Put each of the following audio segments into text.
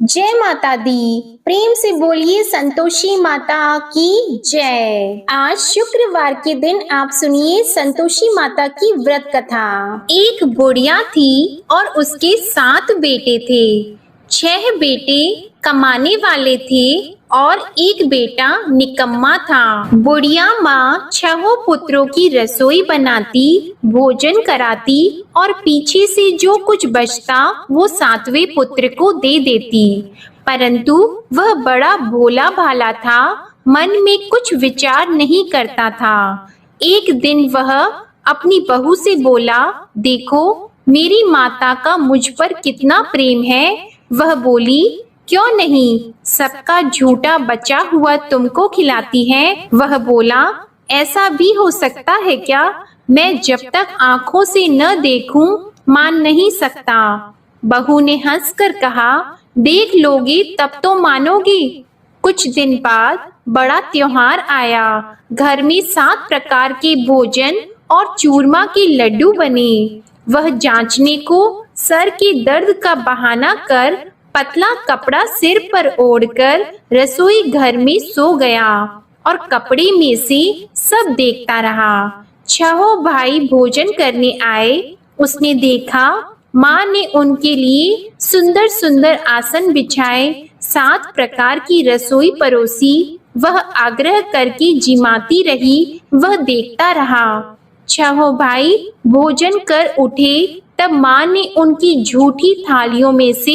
जय माता दी। प्रेम से बोलिए संतोषी माता की जय। आज शुक्रवार के दिन आप सुनिए संतोषी माता की व्रत कथा। एक बुढ़िया थी और उसके 7 बेटे थे। 6 बेटे कमाने वाले थे और एक बेटा निकम्मा था। बुढ़िया माँ 6 पुत्रों की रसोई बनाती, भोजन कराती और पीछे से जो कुछ बचता वो 7वें पुत्र को दे देती। परंतु वह बड़ा भोला भाला था, मन में कुछ विचार नहीं करता था। एक दिन वह अपनी बहू से बोला, देखो मेरी माता का मुझ पर कितना प्रेम है। वह बोली, क्यों नहीं, सबका झूठा बचा हुआ तुमको खिलाती है। वह बोला, ऐसा भी हो सकता है क्या? मैं जब तक आंखों से न देखूं मान नहीं सकता। बहू ने हंसकर कहा, देख लोगी तब तो मानोगी। कुछ दिन बाद बड़ा त्योहार आया। घर में 7 प्रकार के भोजन और चूरमा के लड्डू बने। वह जांचने को सर के दर्द का बहाना कर पतला कपड़ा सिर पर ओढ़कर रसोई घर में सो गया और कपड़े में से सब देखता रहा। 6 भाई भोजन करने आए। उसने देखा माँ ने उनके लिए सुंदर सुंदर आसन बिछाए, 7 प्रकार की रसोई परोसी। वह आग्रह करके जिमाती रही, वह देखता रहा। 6 भाई भोजन कर उठे तब माँ ने उनकी झूठी थालियों में से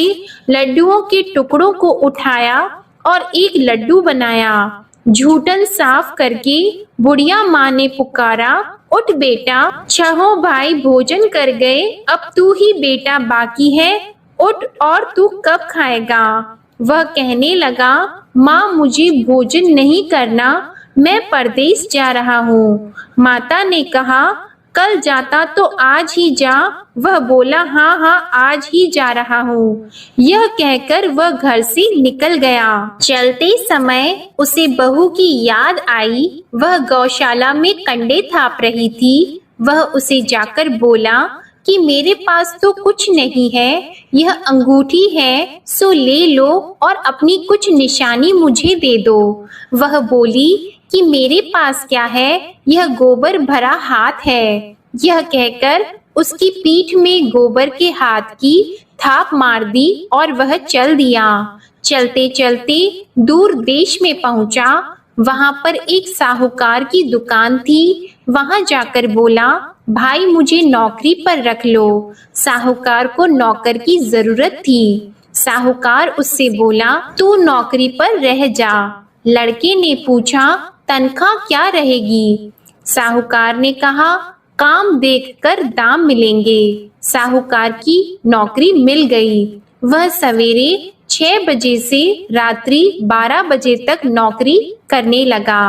लड्डुओं के टुकड़ों को उठाया और एक लड्डू बनाया। झूठन साफ करके बुढ़िया माँ ने पुकारा, उठ बेटा, 6 भाई भोजन कर गए, अब तू ही बेटा बाकी है, उठ और तू कब खाएगा? वह कहने लगा, माँ मुझे भोजन नहीं करना, मैं परदेश जा रहा हूँ। माता ने कहा, कल जाता तो आज ही जा। वह बोला, हाँ हाँ आज ही जा रहा हूँ। यह कहकर वह घर से निकल गया। चलते समय उसे बहू की याद आई। वह गौशाला में कंडे थाप रही थी। वह उसे जाकर बोला कि मेरे पास तो कुछ नहीं है, यह अंगूठी है सो ले लो और अपनी कुछ निशानी मुझे दे दो। वह बोली कि मेरे पास क्या है, यह गोबर भरा हाथ है। यह कहकर उसकी पीठ में गोबर के हाथ की थाप मार दी और वह चल दिया। चलते चलते दूर देश में पहुंचा। वहां पर एक साहूकार की दुकान थी। वहां जाकर बोला, भाई मुझे नौकरी पर रख लो। साहूकार को नौकर की जरूरत थी। साहूकार उससे बोला, तू नौकरी पर रह जा। लड़के ने पूछा, तनख्वाह क्या रहेगी? साहूकार ने कहा, काम देखकर दाम मिलेंगे। साहूकार की नौकरी मिल गई। वह सवेरे 6 बजे से रात्रि 12 बजे तक नौकरी करने लगा।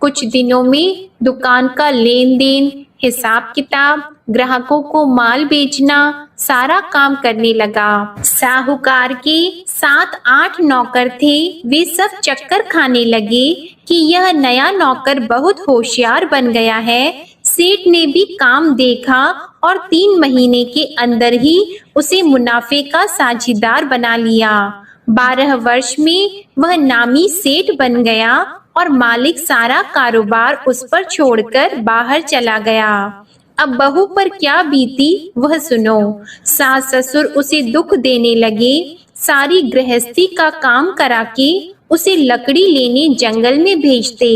कुछ दिनों में दुकान का लेन देन, हिसाब किताब, ग्राहकों को माल बेचना, सारा काम करने लगा। साहूकार के 7-8 नौकर थे। वे सब चक्कर खाने लगे कि यह नया नौकर बहुत होशियार बन गया है। सेठ ने भी काम देखा और 3 महीने के अंदर ही उसे मुनाफे का साझीदार बना लिया। 12 वर्ष में वह नामी सेठ बन गया और मालिक सारा कारोबार उस पर छोड़कर बाहर चला गया। अब बहू पर क्या बीती वह सुनो। सास ससुर उसे दुख देने लगे। सारी गृहस्थी का काम करा के उसे लकड़ी लेने जंगल में भेजते।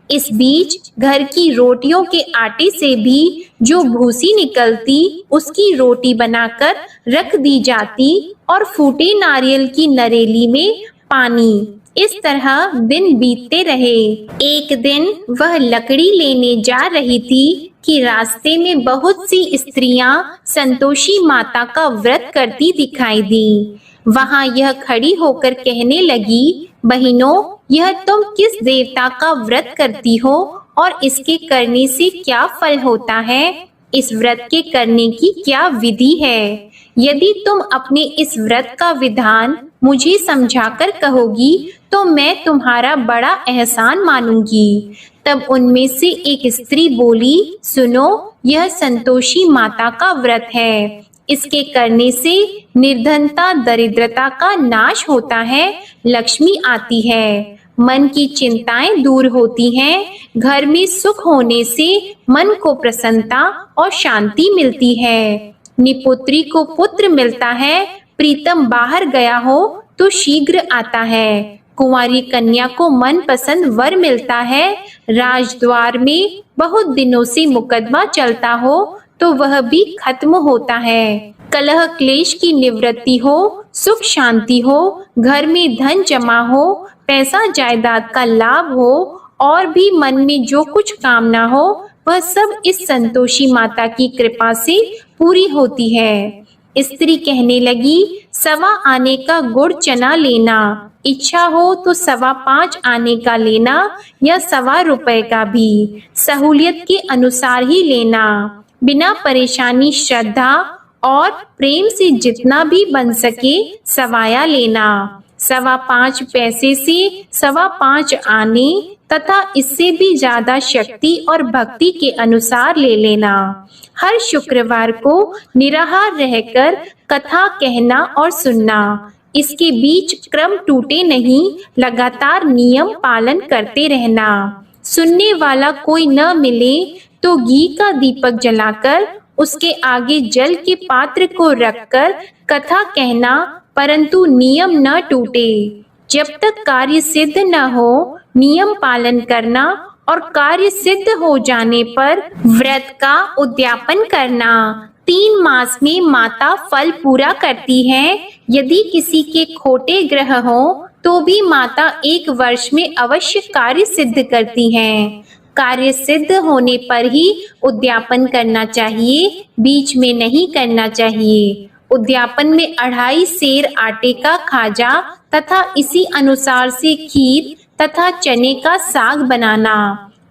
इस बीच घर की रोटियों के आटे से भी जो भूसी निकलती उसकी रोटी बनाकर रख दी जाती और फूटे नारियल की नरेली में पानी। इस तरह दिन बीतते रहे। एक दिन वह लकड़ी लेने जा रही थी कि रास्ते में बहुत सी स्त्रियां संतोषी माता का व्रत करती दिखाई दी। वहां यह खड़ी होकर कहने लगी, बहनों, यह तुम किस देवता का व्रत करती हो और इसके करने से क्या फल होता है? इस व्रत के करने की क्या विधि है? यदि तुम अपने इस व्रत का विधान मुझे समझाकर कहोगी तो मैं तुम्हारा बड़ा एहसान मानूंगी। तब उनमें से एक स्त्री बोली, सुनो, यह संतोषी माता का व्रत है। इसके करने से निर्धनता दरिद्रता का नाश होता है, लक्ष्मी आती है, मन की चिंताएं दूर होती हैं, घर में सुख होने से मन को प्रसन्नता और शांति मिलती है। निपुत्री को पुत्र मिलता है, प्रीतम बाहर गया हो तो शीघ्र आता है। कुंवारी कन्या को मनपसंद वर मिलता है। राजद्वार में बहुत दिनों से मुकदमा चलता हो तो वह भी खत्म होता है। कलह क्लेश की निवृत्ति हो, सुख शांति हो, घर में धन जमा हो, पैसा जायदाद का लाभ हो और भी मन में जो कुछ कामना हो वह सब इस संतोषी माता की कृपा से पूरी होती है। स्त्री कहने लगी, 1.25 आने का गुड़ चना लेना, इच्छा हो तो 5.25 आने का लेना या 1.25 रुपए का भी, सहूलियत के अनुसार ही लेना, बिना परेशानी श्रद्धा और प्रेम से जितना भी बन सके सवाया लेना। 5.25 पैसे से 5.25 आने तथा इससे भी ज्यादा शक्ति और भक्ति के अनुसार ले लेना। हर शुक्रवार को निराहार रहकर कथा कहना और सुनना। इसके बीच क्रम टूटे नहीं, लगातार नियम पालन करते रहना। सुनने वाला कोई न मिले तो घी का दीपक जलाकर उसके आगे जल के पात्र को रखकर कथा कहना, परंतु नियम न टूटे। जब तक कार्य सिद्ध न हो नियम पालन करना और कार्य सिद्ध हो जाने पर व्रत का उद्यापन करना। 3 मास में माता फल पूरा करती है। यदि किसी के खोटे ग्रह हो तो भी माता 1 वर्ष में अवश्य कार्य सिद्ध करती हैं। कार्य सिद्ध होने पर ही उद्यापन करना चाहिए, बीच में नहीं करना चाहिए। उद्यापन में 2.5 सेर आटे का खाजा तथा इसी अनुसार से खीर तथा चने का साग बनाना।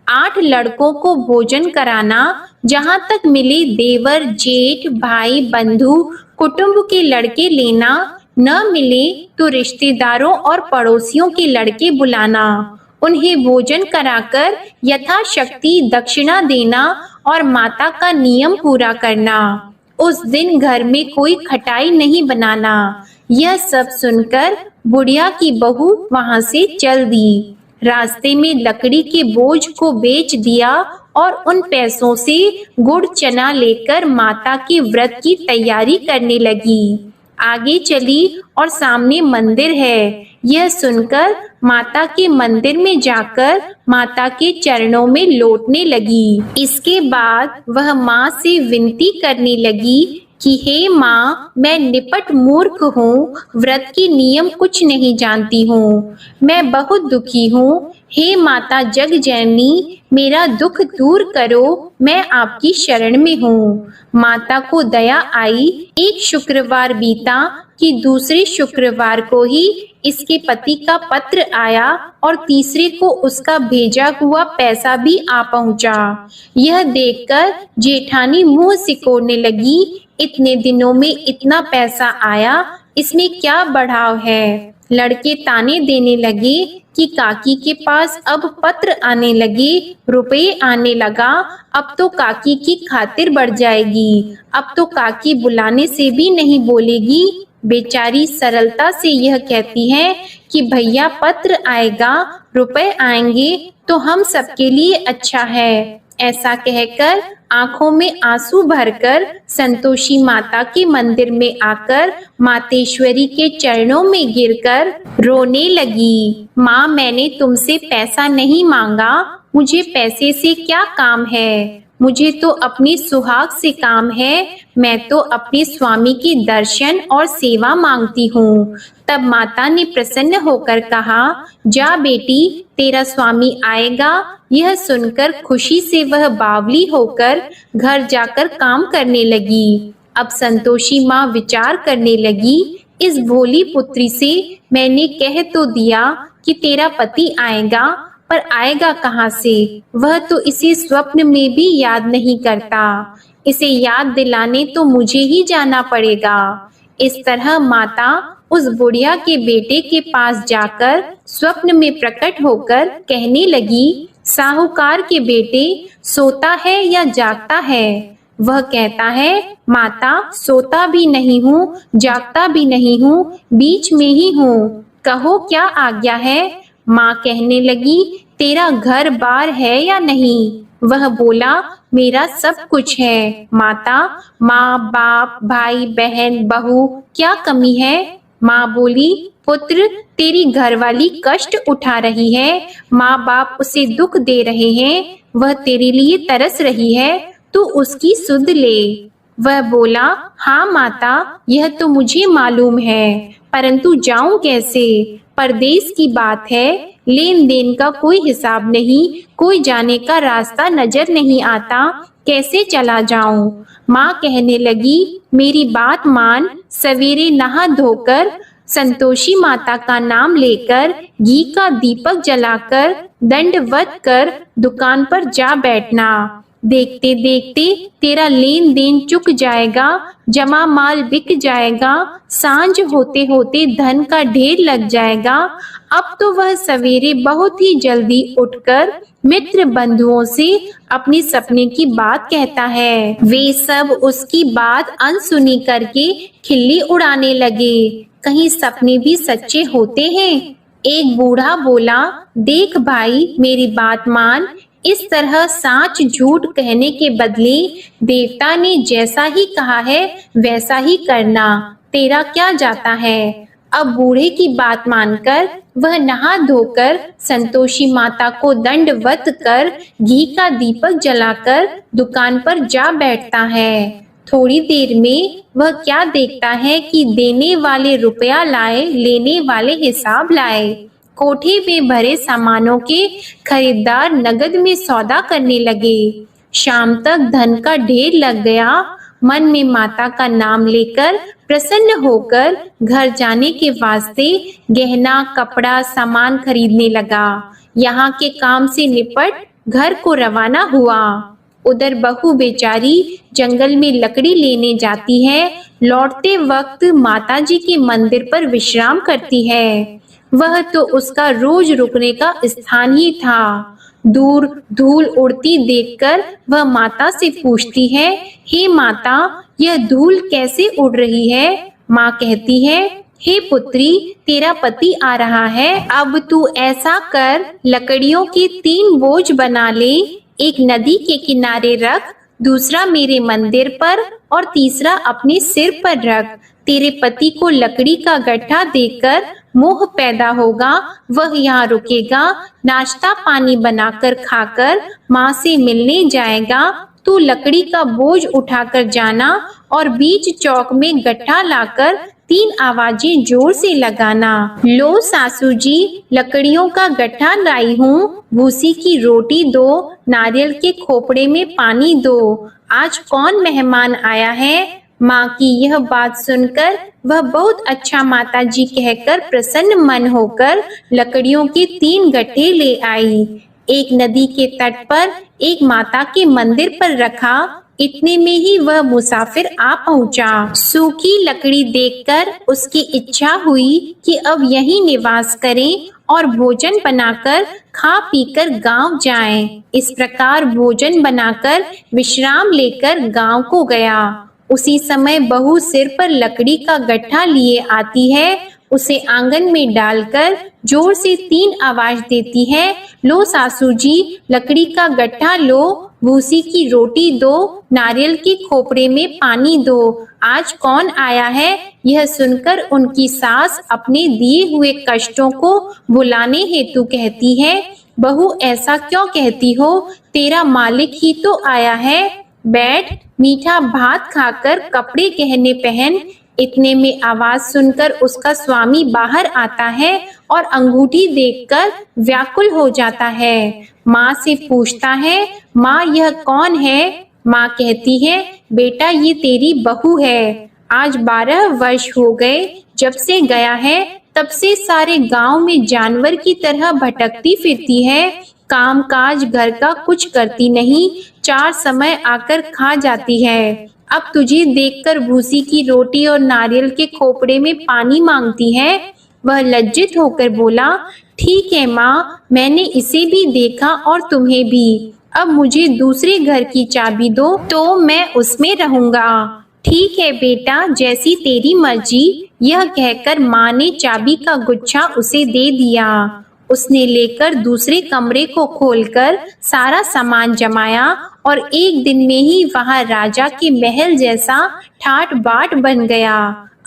8 लड़कों को भोजन कराना। जहाँ तक मिले देवर, जेठ, भाई, बंधु, कुटुंब के लड़के लेना। न मिले तो रिश्तेदारों और पड़ोसियों के लड़के बुलाना। उन्हें भोजन कराकर यथाशक्ति दक्षिणा देना और माता का नियम पूरा करना। उस दिन घर में कोई खटाई नहीं बनाना। यह सब सुनकर बुढ़िया की बहू वहां से चल दी। रास्ते में लकड़ी के बोझ को बेच दिया और उन पैसों से गुड़ चना लेकर माता के व्रत की तैयारी करने लगी। आगे चली और सामने मंदिर है। यह सुनकर माता के मंदिर में जाकर माता के चरणों में लौटने लगी। इसके बाद वह माँ से विनती करने लगी कि हे माँ, मैं निपट मूर्ख हूँ, व्रत के नियम कुछ नहीं जानती हूँ, मैं बहुत दुखी हूँ। हे माता जग जननी, मेरा दुख दूर करो, मैं आपकी शरण में हूँ। माता को दया आई। एक शुक्रवार बीता कि दूसरे शुक्रवार को ही इसके पति का पत्र आया और तीसरे को उसका भेजा हुआ पैसा भी आ पहुंचा। यह देखकर जेठानी मुंह सिकोड़ने लगी। इतने दिनों में इतना पैसा आया, इसमें क्या बढ़ाव है। लड़के ताने देने लगे कि काकी के पास अब पत्र आने लगे, रुपए आने लगा, अब तो काकी की खातिर बढ़ जाएगी, अब तो काकी बुलाने से भी नहीं बोलेगी। बेचारी सरलता से यह कहती है कि भैया पत्र आएगा, रुपए आएंगे तो हम सबके लिए अच्छा है। ऐसा कहकर आंखों में आंसू भरकर संतोषी माता के मंदिर में आकर मातेश्वरी के चरणों में गिरकर रोने लगी। माँ, मैंने तुमसे पैसा नहीं मांगा, मुझे पैसे से क्या काम है, मुझे तो अपनी सुहाग से काम है, मैं तो अपने स्वामी की दर्शन और सेवा मांगती हूँ। तब माता ने प्रसन्न होकर कहा, जा बेटी, तेरा स्वामी आएगा। यह सुनकर खुशी से वह बावली होकर घर जाकर काम करने लगी। अब संतोषी माँ विचार करने लगी, इस भोली पुत्री से मैंने कह तो दिया कि तेरा पति आएगा, पर आएगा कहाँ से? वह तो इसे स्वप्न में भी याद नहीं करता। इसे याद दिलाने तो मुझे ही जाना पड़ेगा। इस तरह माता उस बुढ़िया के बेटे के पास जाकर स्वप्न में प्रकट होकर कहने लगी, साहूकार के बेटे, सोता है या जागता है? वह कहता है, माता सोता भी नहीं हूँ, जागता भी नहीं हूँ, बीच में ही हूँ, कहो क्या आज्ञा है। माँ कहने लगी, तेरा घर बार है या नहीं। वह बोला, मेरा सब कुछ है माता, माँ बाप भाई बहन बहू क्या कमी है। माँ बोली, पुत्र तेरी घरवाली कष्ट उठा रही है, माँ बाप उसे दुख दे रहे हैं, वह तेरे लिए तरस रही है, तू उसकी सुध ले। वह बोला, हाँ माता, यह तो मुझे मालूम है, परंतु जाऊं कैसे। परदेश की बात है, लेन देन का कोई हिसाब नहीं, कोई जाने का रास्ता नजर नहीं आता, कैसे चला जाऊं। माँ कहने लगी, मेरी बात मान, सवेरे नहा धोकर संतोषी माता का नाम लेकर घी का दीपक जलाकर दंडवत कर दुकान पर जा बैठना। देखते देखते तेरा लेन देन चुक जाएगा, जमा माल बिक जाएगा, सांझ होते होते धन का ढेर लग जाएगा। अब तो वह सवेरे बहुत ही जल्दी उठकर मित्र बंधुओं से अपने सपने की बात कहता है। वे सब उसकी बात अनसुनी करके खिल्ली उड़ाने लगे। कहीं सपने भी सच्चे होते हैं। एक बूढ़ा बोला, देख भाई मेरी बात मान, इस तरह साच झूठ कहने के बदले देवता ने जैसा ही कहा है वैसा ही करना, तेरा क्या जाता है। अब बूढ़े की बात मानकर वह नहा धोकर संतोषी माता को दंडवत कर घी का दीपक जलाकर दुकान पर जा बैठता है। थोड़ी देर में वह क्या देखता है कि देने वाले रुपया लाए, लेने वाले हिसाब लाए। कोठे में भरे सामानों के खरीदार नगद में सौदा करने लगे। शाम तक धन का ढेर लग गया। मन में माता का नाम लेकर प्रसन्न होकर घर जाने के वास्ते गहना कपड़ा सामान खरीदने लगा। यहाँ के काम से निपट घर को रवाना हुआ। उधर बहू बेचारी जंगल में लकड़ी लेने जाती है। लौटते वक्त माताजी के मंदिर पर विश्राम करती है। वह तो उसका रोज रुकने का स्थान ही था। दूर धूल उड़ती देखकर वह माता से पूछती है, हे माता, यह धूल कैसे उड़ रही है। माँ कहती है, हे पुत्री, तेरा पति आ रहा है, अब तू ऐसा कर, लकड़ियों के 3 बोझ बना ले, एक नदी के किनारे रख, दूसरा मेरे मंदिर पर और तीसरा अपने सिर पर रख। तेरे पति को लकड़ी का गट्ठा देकर मोह पैदा होगा, वह यहाँ रुकेगा, नाश्ता पानी बनाकर खाकर माँ से मिलने जाएगा। तू लकड़ी का बोझ उठाकर जाना और बीच चौक में गट्ठा लाकर 3 आवाजें जोर से लगाना। लो सासू जी, लकड़ियों का गट्ठा लाई हूँ, भूसी की रोटी दो, नारियल के खोपड़े में पानी दो, आज कौन मेहमान आया है। माँ की यह बात सुनकर वह बहुत अच्छा माताजी कहकर प्रसन्न मन होकर लकड़ियों के 3 गट्ठे ले आई। एक नदी के तट पर एक माता के मंदिर पर रखा। इतने में ही वह मुसाफिर आ पहुंचा। सूखी लकड़ी देखकर उसकी इच्छा हुई कि अब यहीं निवास करें और भोजन बनाकर खा पीकर गांव जाएं। इस प्रकार भोजन बनाकर विश्राम लेकर गांव को गया। उसी समय बहू सिर पर लकड़ी का गट्ठा लिए आती है। उसे आंगन में डालकर जोर से 3 आवाज देती है, लो सासू जी, लकड़ी का गट्ठा लो, भूसी की रोटी दो, नारियल के खोपड़े में पानी दो, आज कौन आया है। यह सुनकर उनकी सास अपने दिए हुए कष्टों को भुलाने हेतु कहती है, बहू ऐसा क्यों कहती हो, तेरा मालिक ही तो आया है, बैठ, मीठा भात खाकर कपड़े गहने पहन। इतने में आवाज सुनकर उसका स्वामी बाहर आता है और अंगूठी देखकर व्याकुल हो जाता है। माँ से पूछता है, माँ यह कौन है। माँ कहती है, बेटा ये तेरी बहू है। आज 12 वर्ष हो गए जब से गया है, तब से सारे गांव में जानवर की तरह भटकती फिरती है। काम काज घर का कुछ करती नहीं, 4 समय आकर खा जाती है। अब तुझे देखकर भूसी की रोटी और नारियल के खोपड़े में पानी मांगती है। वह लज्जित होकर बोला, ठीक है माँ, मैंने इसे भी देखा और तुम्हें भी। अब मुझे दूसरे घर की चाबी दो तो मैं उसमें रहूंगा। ठीक है बेटा, जैसी तेरी मर्जी। यह कहकर माँ ने चाबी का गुच्छा उसे दे दिया। उसने लेकर दूसरे कमरे को खोलकर सारा सामान जमाया और एक दिन में ही वहां राजा के महल जैसा ठाट बाट बन गया।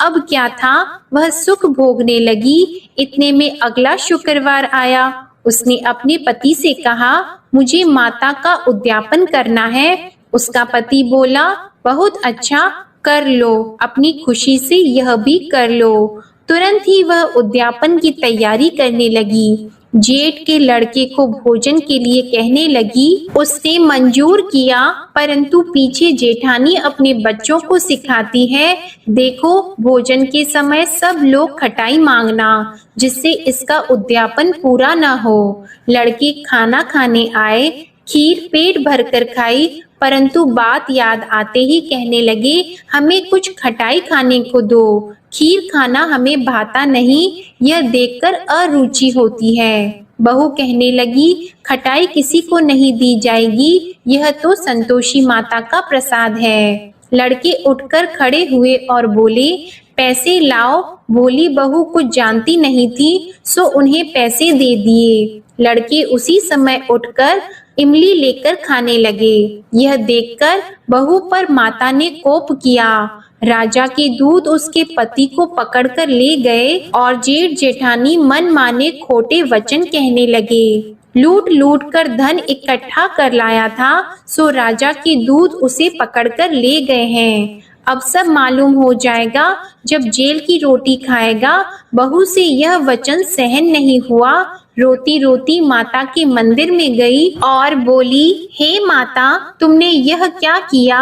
अब क्या था, वह सुख भोगने लगी। इतने में अगला शुक्रवार आया। उसने अपने पति से कहा, मुझे माता का उद्यापन करना है। उसका पति बोला, बहुत अच्छा, कर लो, अपनी खुशी से यह भी कर लो। तुरंत ही वह उद्यापन की तैयारी करने लगी। जेठ के लड़के को भोजन के लिए कहने लगी। उसने मंजूर किया, परंतु पीछे जेठानी अपने बच्चों को सिखाती है, देखो भोजन के समय सब लोग खटाई मांगना, जिससे इसका उद्यापन पूरा न हो। लड़के खाना खाने आए, खीर पेट भरकर खाई, परंतु बात याद आते ही कहने लगे, हमें कुछ खटाई खाने को दो, खीर खाना हमें भाता नहीं, यह देखकर अरुचि होती है। बहू कहने लगी, खटाई किसी को नहीं दी जाएगी, यह तो संतोषी माता का प्रसाद है। लड़के उठकर खड़े हुए और बोले, पैसे लाओ। भोली बहू कुछ जानती नहीं थी, सो उन्हें पैसे दे दिए। लड़के उसी समय उठकर इमली लेकर खाने लगे। यह देखकर बहू पर माता ने कोप किया। राजा के दूत उसके पति को पकड़कर ले गए और जेठ जेठानी मन माने खोटे वचन कहने लगे। लूट लूट कर धन इकट्ठा कर लाया था, सो राजा के दूत उसे पकड़कर ले गए हैं। अब सब मालूम हो जाएगा जब जेल की रोटी खाएगा। बहू से यह वचन सहन नहीं हुआ। रोती रोती माता के मंदिर में गई और बोली, हे माता, तुमने यह क्या किया?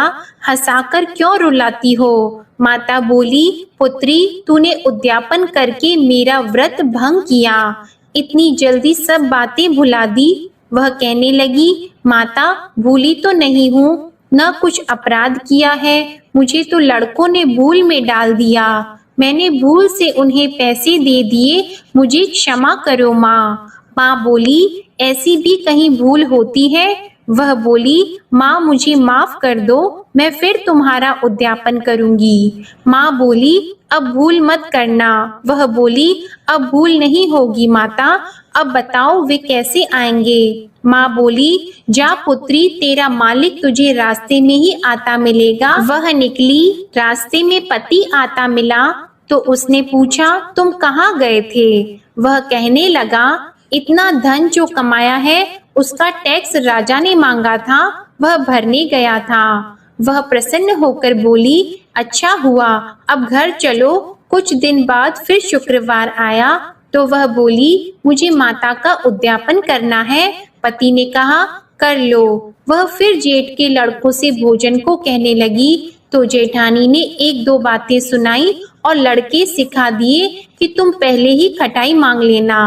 हंसाकर क्यों रुलाती हो? माता बोली, पुत्री, तूने उद्यापन करके मेरा व्रत भंग किया, इतनी जल्दी सब बातें भुला दी। वह कहने लगी, माता, भूली तो नहीं हूँ, न कुछ अपराध किया है, मुझे तो लड़कों ने भूल में डाल दिया, मैंने भूल से उन्हें पैसे दे दिए, मुझे क्षमा करो माँ। माँ बोली, ऐसी भी कहीं भूल होती है? वह बोली, माँ मुझे माफ कर दो, मैं फिर तुम्हारा उद्यापन करूंगी। माँ बोली, अब भूल मत करना। वह बोली, अब भूल नहीं होगी माता, अब बताओ वे कैसे आएंगे? माँ बोली, जा पुत्री, तेरा मालिक तुझे रास्ते में ही आता मिलेगा। वह निकली, रास्ते में पति आता मिला तो उसने पूछा, तुम कहाँ गए थे? वह कहने लगा, इतना धन जो कमाया है उसका टैक्स राजा ने मांगा था, वह भरने गया था। वह प्रसन्न होकर बोली, अच्छा हुआ, अब घर चलो। कुछ दिन बाद फिर शुक्रवार आया तो वह बोली, मुझे माता का उद्यापन करना है। पति ने कहा, कर लो। वह फिर जेठ के लड़कों से भोजन को कहने लगी तो जेठानी ने एक दो बातें सुनाई और लड़के सिखा दिए कि तुम पहले ही खटाई मांग लेना।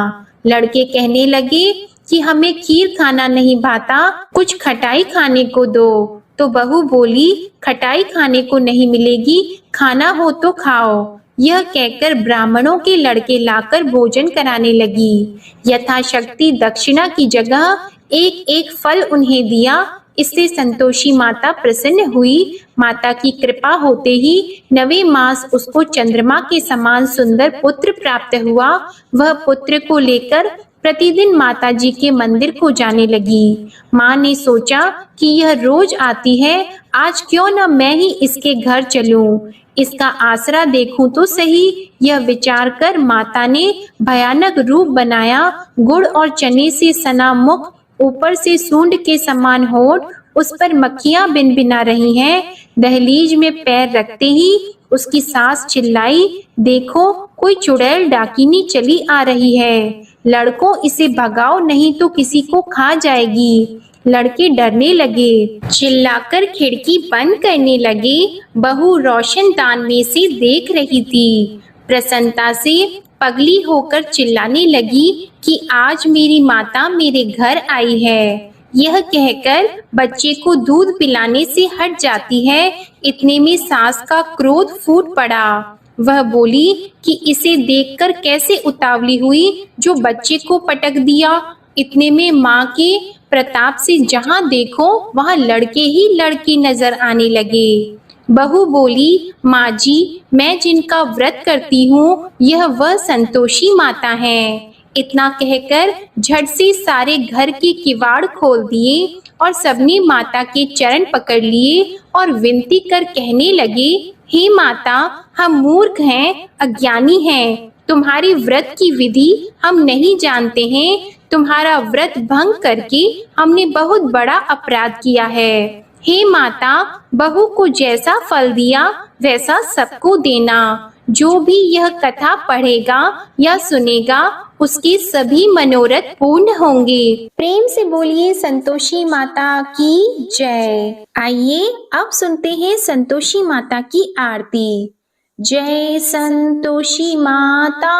लड़के कहने लगे कि हमें खीर खाना नहीं भाता, कुछ खटाई खाने को दो। तो बहू बोली, खटाई खाने को नहीं मिलेगी, खाना हो तो खाओ। यह कहकर ब्राह्मणों के लड़के लाकर भोजन कराने लगी। यथाशक्ति दक्षिणा की जगह एक एक फल उन्हें दिया। इससे संतोषी माता प्रसन्न हुई। माता की कृपा होते ही 9वें मास उसको चंद्रमा के समान सुंदर पुत्र प्राप्त हुआ। वह पुत्र को लेकर प्रतिदिन माता जी के मंदिर को जाने लगी। माँ ने सोचा कि यह रोज आती है, आज क्यों न मैं ही इसके घर चलूं, इसका आसरा देखूं तो सही। यह विचार कर माता ने भयानक रूप बनाया। गुड़ और चने से सना मुख, ऊपर से सूंड के समान होठ, उस पर मक्खियां भिनभिना रही हैं। दहलीज में पैर रखते ही उसकी सास चिल्लाई, देखो कोई चुड़ैल डाकिनी चली आ रही है, लड़कों इसे भगाओ नहीं तो किसी को खा जाएगी। लड़के डरने लगे, चिल्लाकर खिड़की बंद करने लगे। बहू रोशनदान में से देख रही थी। प्रसन्नता से पगली होकर चिल्लाने लगी कि आज मेरी माता मेरे घर आई है। यह कहकर बच्चे को दूध पिलाने से हट जाती है। इतने में सास का क्रोध फूट पड़ा। वह बोली कि इसे देखकर कैसे उतावली हुई जो बच्चे को पटक दिया। इतने में माँ के प्रताप से जहाँ देखो वहाँ लड़के ही लड़की नजर आने लगे। बहू बोली, माँ जी, मैं जिनका व्रत करती हूँ यह वह संतोषी माता है। इतना कहकर झट से सारे घर के किवाड़ खोल दिए और सबने माता के चरण पकड़ लिए और विनती कर कहने लगे, हे माता, हम मूर्ख हैं, अज्ञानी हैं, तुम्हारी व्रत की विधि हम नहीं जानते हैं। तुम्हारा व्रत भंग करके हमने बहुत बड़ा अपराध किया है। हे माता, बहू को जैसा फल दिया वैसा सबको देना। जो भी यह कथा पढ़ेगा या सुनेगा उसके सभी मनोरथ पूर्ण होंगे। प्रेम से बोलिए संतोषी माता की जय। आइए अब सुनते हैं संतोषी माता की आरती। जय संतोषी माता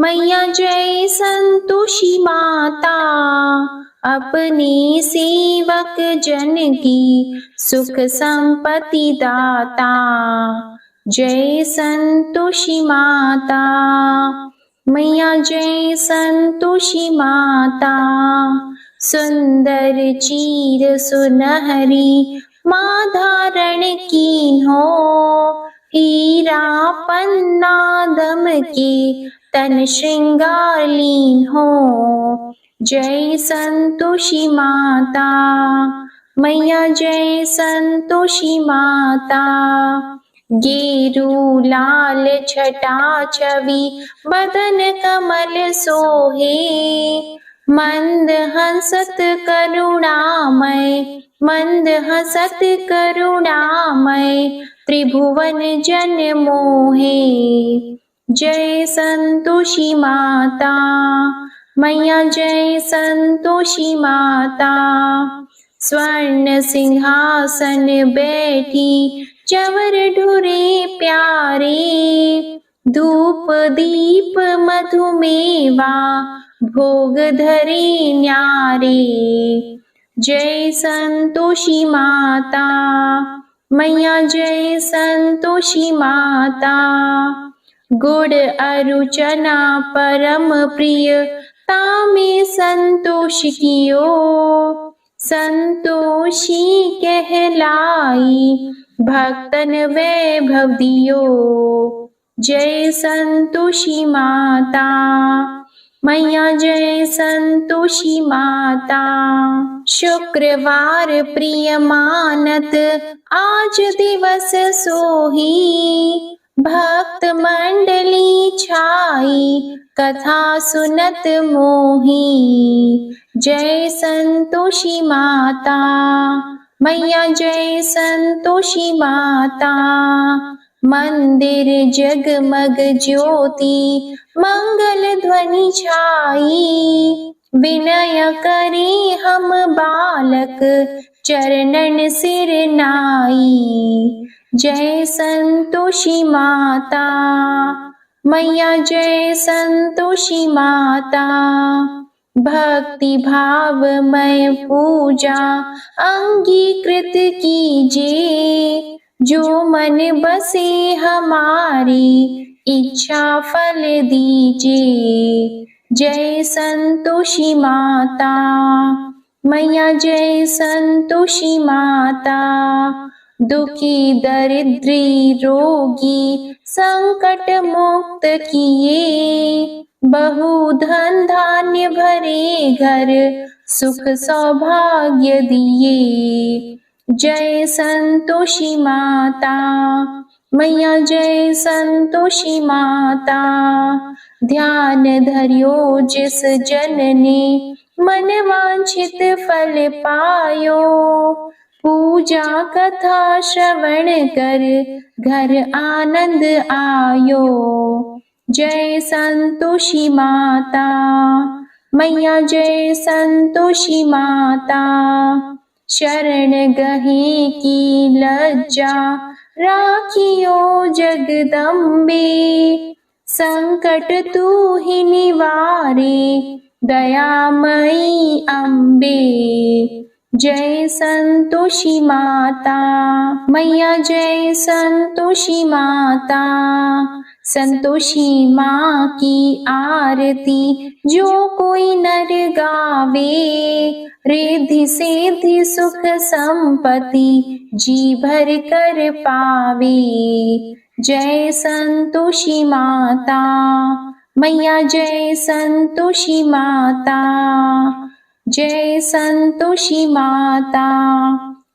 मैया, जय संतोषी माता, अपने सेवक जन की सुख संपत्ति दाता। जय संतोषी माता मैया, जय संतोषी माता, सुंदर चीर सुनहरी माँ धारण की हो, हीरा पन्ना दम के तन श्रृंगार लीन हो। जय संतोषी माता मैया, जय संतोषी माता, गेरू लाल छटा छवि बदन कमल सोहे, मंद हंसत करुणामय, मंद हंसत करुणामय, त्रिभुवन जन मोहे। जय संतोषी माता मैया, जय संतोषी माता, स्वर्ण सिंहासन बैठी चवर ढुरे प्यारे, धूप दीप मधुमेवा भोग धरे न्यारे। जय संतोषी माता मैया, जय संतोषी माता, गुड़ अरु चना परम प्रिय तामे संतोष कियो, संतोषी कहलाई भक्तन वैभव दियो। जय संतोषी माता मैया, जय संतोषी माता, शुक्रवार प्रिय मानत आज दिवस सोही, भक्त मंडली छाई कथा सुनत मोही। जय संतोषी माता मैया, जय संतोषी माता, मंदिर जगमग ज्योति मंगल ध्वनि छाई, विनय करे हम बालक चरणन सिर नाई। जय संतोषी माता मैया, जय संतोषी माता, भक्ति भावमय पूजा अंगीकृत कीजिए, जो मन बसे हमारी इच्छा फल दीजिए। जय संतोषी माता मैया, जय संतोषी माता, दुखी दरिद्री रोगी संकट मुक्त किए, बहु धन धान्य भरे घर सुख सौभाग्य दिए। जय संतोषी माता मैया, जय संतोषी माता, ध्यान धरियो जिस जन ने मन वांछित फल पायो, पूजा कथा श्रवण कर घर आनंद आयो। जय संतोषी माता मैया, जय संतोषी माता, शरण गहे की लज्जा राखियो जगदम्बे, संकट तू ही निवारे दयामयी अम्बे। जय संतोषी माता मैया, जय संतोषी माता। संतोषी माँ की आरती जो कोई नर गावे, रिद्धि सिद्धि सुख संपत्ति जी भर कर पावे। जय संतोषी माता मैया, जय संतोषी माता, जय संतोषी माता।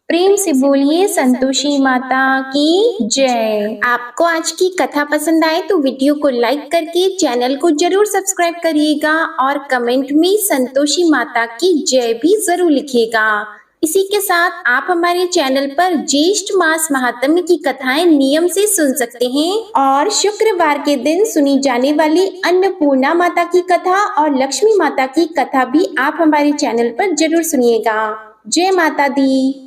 प्रेम से बोलिए संतोषी माता की जय। आपको आज की कथा पसंद आए तो वीडियो को लाइक करके चैनल को जरूर सब्सक्राइब करिएगा और कमेंट में संतोषी माता की जय भी जरूर लिखिएगा। इसी के साथ आप हमारे चैनल पर ज्येष्ठ मास महात्म्य की कथाएं नियम से सुन सकते हैं और शुक्रवार के दिन सुनी जाने वाली अन्नपूर्णा माता की कथा और लक्ष्मी माता की कथा भी आप हमारे चैनल पर जरूर सुनिएगा। जय माता दी।